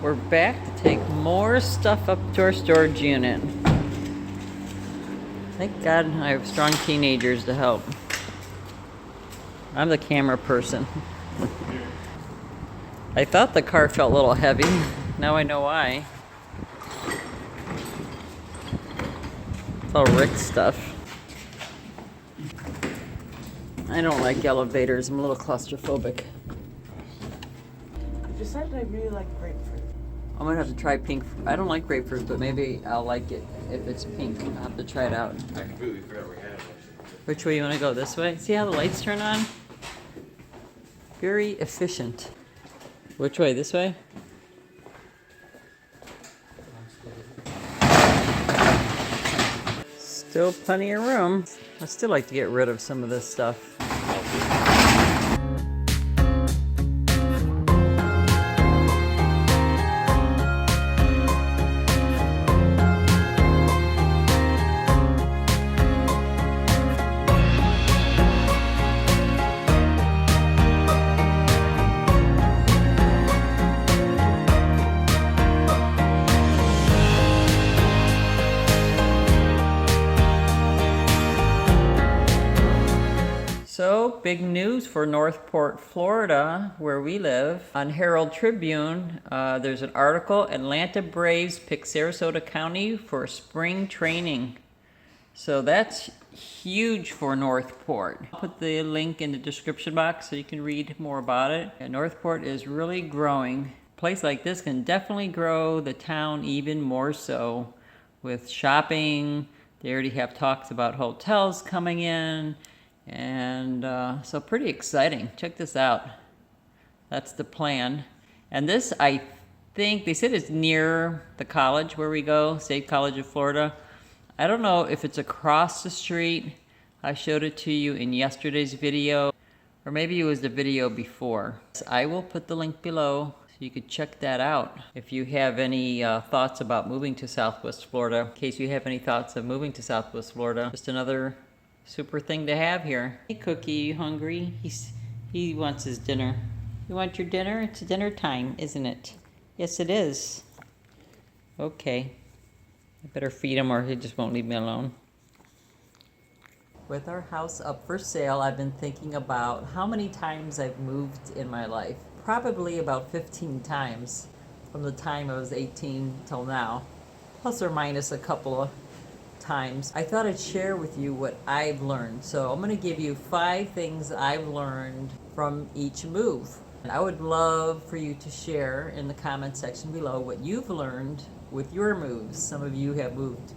we're back to take more stuff up to our storage unit. Thank God I have strong teenagers to help. I'm the camera person. I thought the car felt a little heavy. Now I know why. It's all Rick stuff. I don't like elevators. I'm a little claustrophobic. You decided I really like grapefruit. I'm gonna have to try pink. I don't like grapefruit, but maybe I'll like it if it's pink. I'll have to try it out. I completely forgot we had it. Which way you want to go? This way? See how the lights turn on? Very efficient. Which way? This way? Still plenty of room. I still like to get rid of some of this stuff. So, big news for Northport, Florida, where we live. On Herald Tribune, there's an article, Atlanta Braves pick Sarasota County for spring training. So that's huge for Northport. I'll put the link in the description box so you can read more about it. And Northport is really growing. A place like this can definitely grow the town even more so with shopping. They already have talks about hotels coming in. And so pretty exciting. Check this out. That's the plan. And this, I think, they said it's near the college where we go, State College of Florida. I don't know if it's across the street. I showed it to you in yesterday's video, or maybe it was the video before. I will put the link below so you could check that out. If you have any thoughts about moving to Southwest Florida, in case you have any thoughts of moving to Southwest Florida, just another super thing to have here. Hey Cookie, you hungry? He wants his dinner. You want your dinner? It's dinner time, isn't it? Yes, it is. Okay. I better feed him or he just won't leave me alone. With our house up for sale, I've been thinking about how many times I've moved in my life. Probably about 15 times from the time I was 18 till now. Plus or minus a couple of times. I thought I'd share with you what I've learned. So I'm going to give you 5 things I've learned from each move. And I would love for you to share in the comment section below what you've learned with your moves. Some of you have moved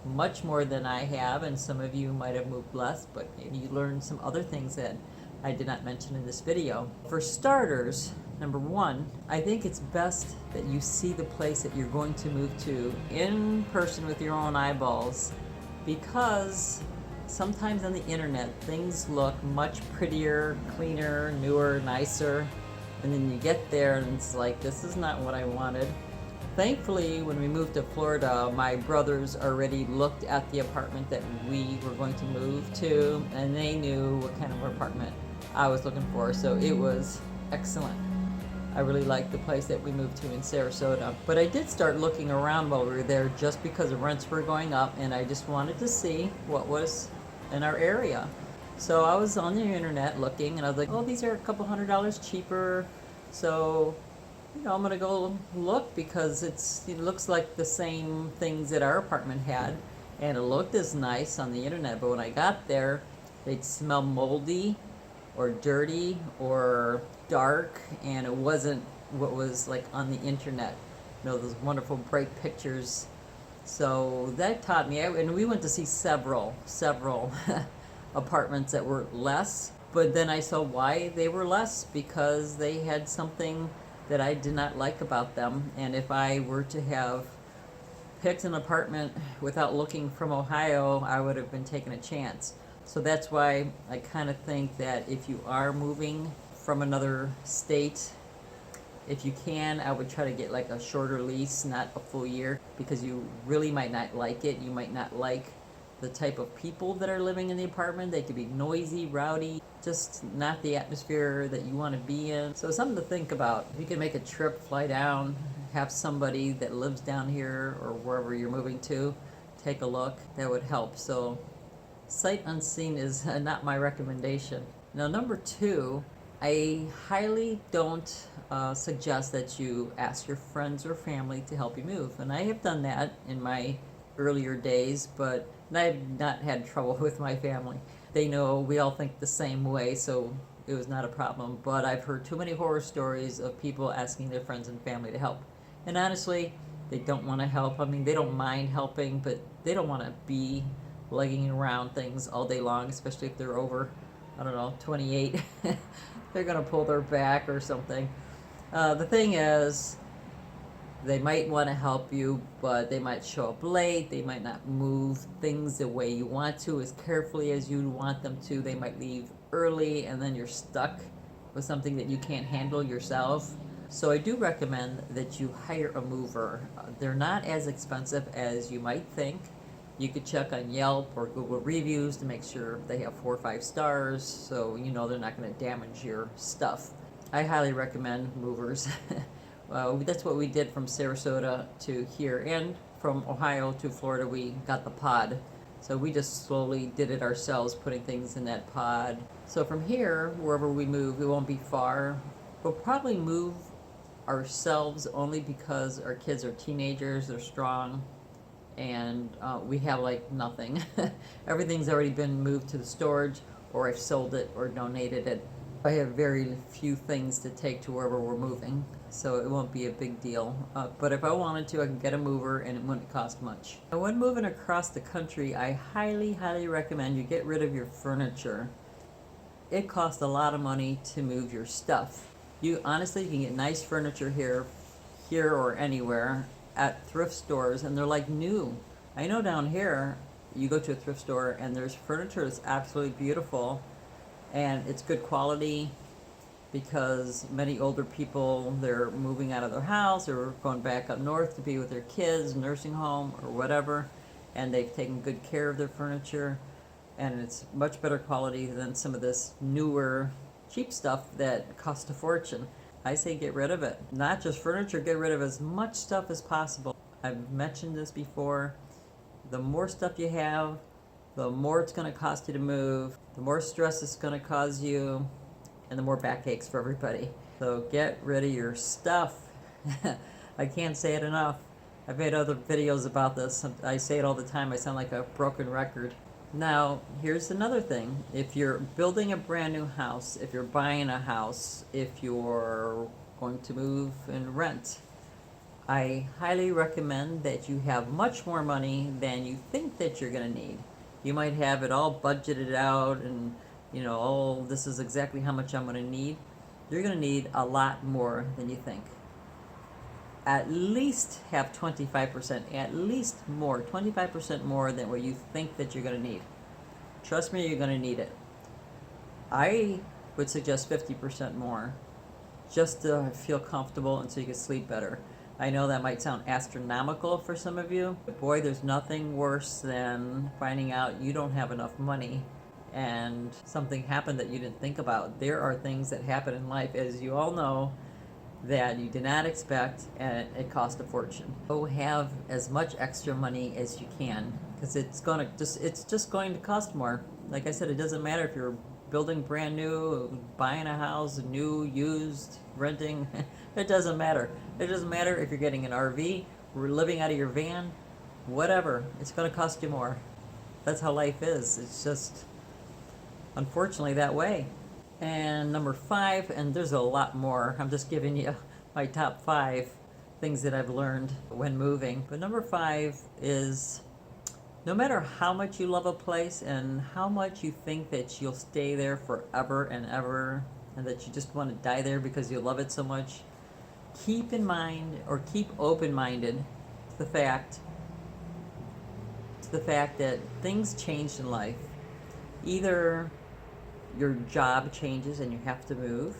much more than I have, and some of you might have moved less, but maybe you learned some other things that I did not mention in this video. For starters, number 1, I think it's best that you see the place that you're going to move to in person with your own eyeballs, because sometimes on the internet things look much prettier, cleaner, newer, nicer, and then you get there and it's like, this is not what I wanted. Thankfully, when we moved to Florida, my brothers already looked at the apartment that we were going to move to, and they knew what kind of apartment I was looking for, so it was excellent. I really liked the place that we moved to in Sarasota. But I did start looking around while we were there just because the rents were going up, and I just wanted to see what was in our area. So I was on the internet looking, and I was like, oh, these are a couple $100 cheaper. So, you know, I'm gonna go look because it looks like the same things that our apartment had, and it looked as nice on the internet. But when I got there, they'd smell moldy or dirty or dark, and it wasn't what was like on the internet, you know, those wonderful bright pictures. So that taught me, and we went to see several apartments that were less, but then I saw why they were less, because they had something that I did not like about them. And if I were to have picked an apartment without looking from Ohio, I would have been taking a chance. So that's why I kind of think that if you are moving from another state, if you can, I would try to get like a shorter lease, not a full year, because you really might not like it. You might not like the type of people that are living in the apartment. They could be noisy, rowdy, just not the atmosphere that you want to be in. So something to think about. If you can make a trip, fly down, have somebody that lives down here or wherever you're moving to take a look. That would help. So sight unseen is not my recommendation. Now, number two, I highly don't suggest that you ask your friends or family to help you move. And I have done that in my earlier days, but I've not had trouble with my family. They know we all think the same way, so it was not a problem. But I've heard too many horror stories of people asking their friends and family to help. And honestly, they don't want to help. I mean, they don't mind helping, but they don't want to be lugging around things all day long, especially if they're over, I don't know, 28. They're going to pull their back or something. The thing is, they might want to help you, but they might show up late. They might not move things the way you want to, as carefully as you want them to. They might leave early, and then you're stuck with something that you can't handle yourself. So I do recommend that you hire a mover. They're not as expensive as you might think. You could check on Yelp or Google reviews to make sure they have 4 or 5 stars, so you know they're not going to damage your stuff. I highly recommend movers. That's what we did from Sarasota to here, and from Ohio to Florida we got the pod. So we just slowly did it ourselves, putting things in that pod. So from here, wherever we move, it won't be far. We'll probably move ourselves only because our kids are teenagers, they're strong, and we have like nothing. Everything's already been moved to the storage, or I've sold it or donated it. I have very few things to take to wherever we're moving, so it won't be a big deal. But if I wanted to, I can get a mover and it wouldn't cost much. Now, when moving across the country, I highly, highly recommend you get rid of your furniture. It costs a lot of money to move your stuff. You honestly can get nice furniture here or anywhere at thrift stores, and they're like new. I know down here, you go to a thrift store and there's furniture that's absolutely beautiful, and it's good quality because many older people, they're moving out of their house or going back up north to be with their kids, nursing home or whatever, and they've taken good care of their furniture, and it's much better quality than some of this newer cheap stuff that costs a fortune. I say get rid of it. Not just furniture, get rid of as much stuff as possible. I've mentioned this before. The more stuff you have, the more it's going to cost you to move, the more stress it's going to cause you, and the more backaches for everybody. So get rid of your stuff. I can't say it enough. I've made other videos about this. I say it all the time. I sound like a broken record. Now, here's another thing. If you're building a brand new house, if you're buying a house, if you're going to move and rent, I highly recommend that you have much more money than you think that you're going to need. You might have it all budgeted out and, you know, oh, this is exactly how much I'm going to need. You're going to need a lot more than you think. At least have 25%, at least more, 25% more than what you think that you're going to need. Trust me, you're going to need it. I would suggest 50% more, just to feel comfortable and so you can sleep better. I know that might sound astronomical for some of you, but boy, there's nothing worse than finding out you don't have enough money and something happened that you didn't think about. There are things that happen in life, as you all know, that you did not expect, and it cost a fortune. So have as much extra money as you can, because it's just going to cost more. Like I said, it doesn't matter if you're building brand new, buying a house, new, used, renting. It doesn't matter. It doesn't matter if you're getting an RV, living out of your van, whatever. It's going to cost you more. That's how life is. It's just unfortunately that way. And number 5, and there's a lot more. I'm just giving you my top 5 things that I've learned when moving. But number 5 is, no matter how much you love a place and how much you think that you'll stay there forever and ever, and that you just want to die there because you love it so much, keep in mind, or keep open-minded to the fact that things change in life. Either your job changes and you have to move,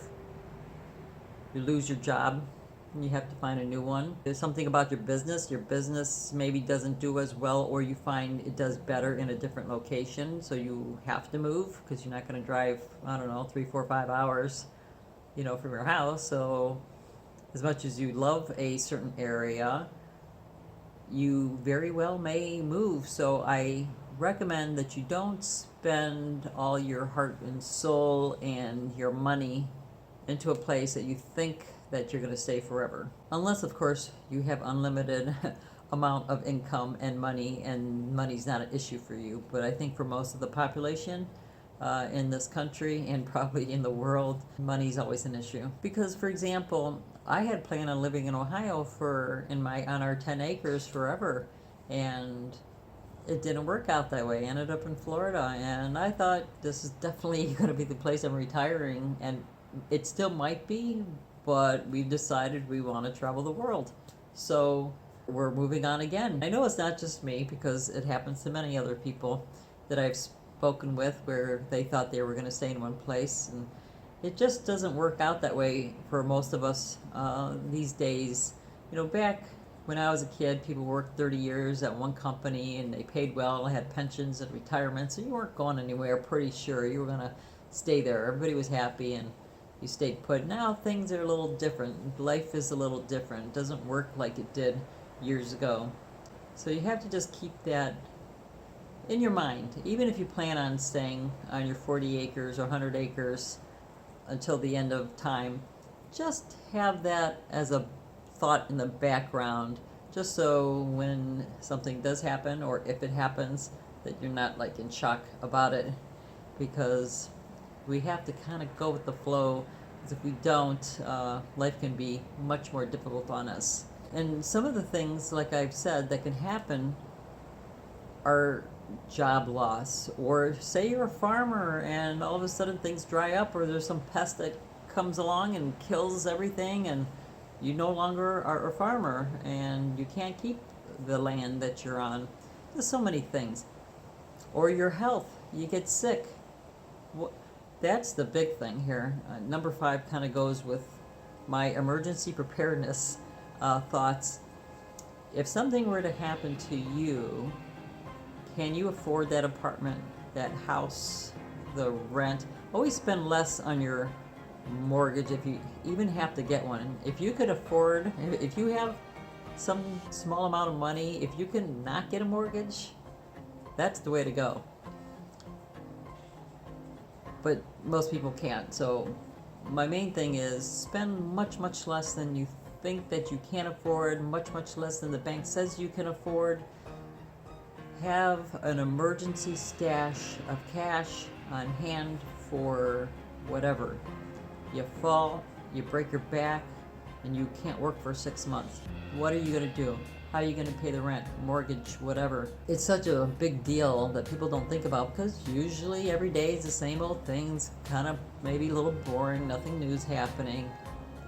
you lose your job and you have to find a new one. There's something about your business maybe doesn't do as well, or you find it does better in a different location, so you have to move because you're not going to drive, I don't know, 3, 4, 5 hours, from your house. So As much as you love a certain area, you very well may move. So I recommend that you don't spend all your heart and soul and your money into a place that you think that you're going to stay forever. Unless, of course, you have unlimited amount of income and money's not an issue for you. But I think for most of the population in this country and probably in the world, money's always an issue. Because, for example, I had planned on living in Ohio on our 10 acres forever, and it didn't work out that way. I ended up in Florida, and I thought this is definitely going to be the place I'm retiring, and it still might be, but we've decided we want to travel the world. So we're moving on again. I know it's not just me, because it happens to many other people that I've spoken with where they thought they were going to stay in one place, and it just doesn't work out that way for most of us these days. You know, back when I was a kid, people worked 30 years at one company and they paid well, had pensions and retirement, so you weren't going anywhere. Pretty sure you were going to stay there. Everybody was happy and you stayed put. Now things are a little different. Life is a little different. It doesn't work like it did years ago. So you have to just keep that in your mind. Even if you plan on staying on your 40 acres or 100 acres until the end of time, just have that as a thought in the background, just so when something does happen, or if it happens, that you're not like in shock about it. Because we have to kind of go with the flow, because if we don't, life can be much more difficult on us. And some of the things, like I've said, that can happen are job loss, or say you're a farmer and all of a sudden things dry up, or there's some pest that comes along and kills everything, and you no longer are a farmer and you can't keep the land that you're on. There's so many things. Or your health, you get sick. That's the big thing here. Number 5 kind of goes with my emergency preparedness thoughts. If something were to happen to you, can you afford that apartment, that house, the rent? Always spend less on your mortgage if you even have to get one. If you could afford, if you have some small amount of money, if you can not get a mortgage, that's the way to go. But most people can't. So my main thing is spend much, much less than you think that you can afford, much, much less than the bank says you can afford. Have an emergency stash of cash on hand for whatever. You fall, you break your back, and you can't work for 6 months. What are you going to do? How are you going to pay the rent, mortgage, whatever? It's such a big deal that people don't think about, because usually every day is the same old things, kind of maybe a little boring, nothing new's happening.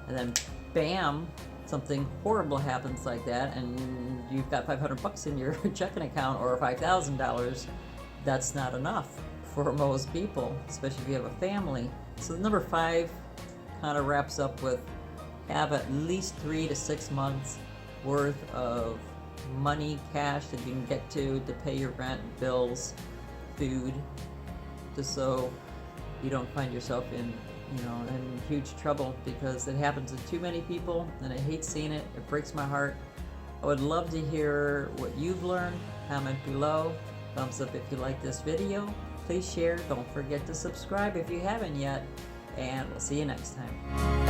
And then bam, something horrible happens like that, and you've got $500 in your checking account, or $5,000. That's not enough for most people, especially if you have a family. So number 5 kind of wraps up with have at least 3 to 6 months worth of money, cash that you can get to pay your rent, bills, food, just so you don't find yourself in huge trouble, because it happens to too many people and I hate seeing it. It breaks my heart. I would love to hear what you've learned. Comment below. Thumbs up if you like this video. Please share. Don't forget to subscribe if you haven't yet, and we'll see you next time.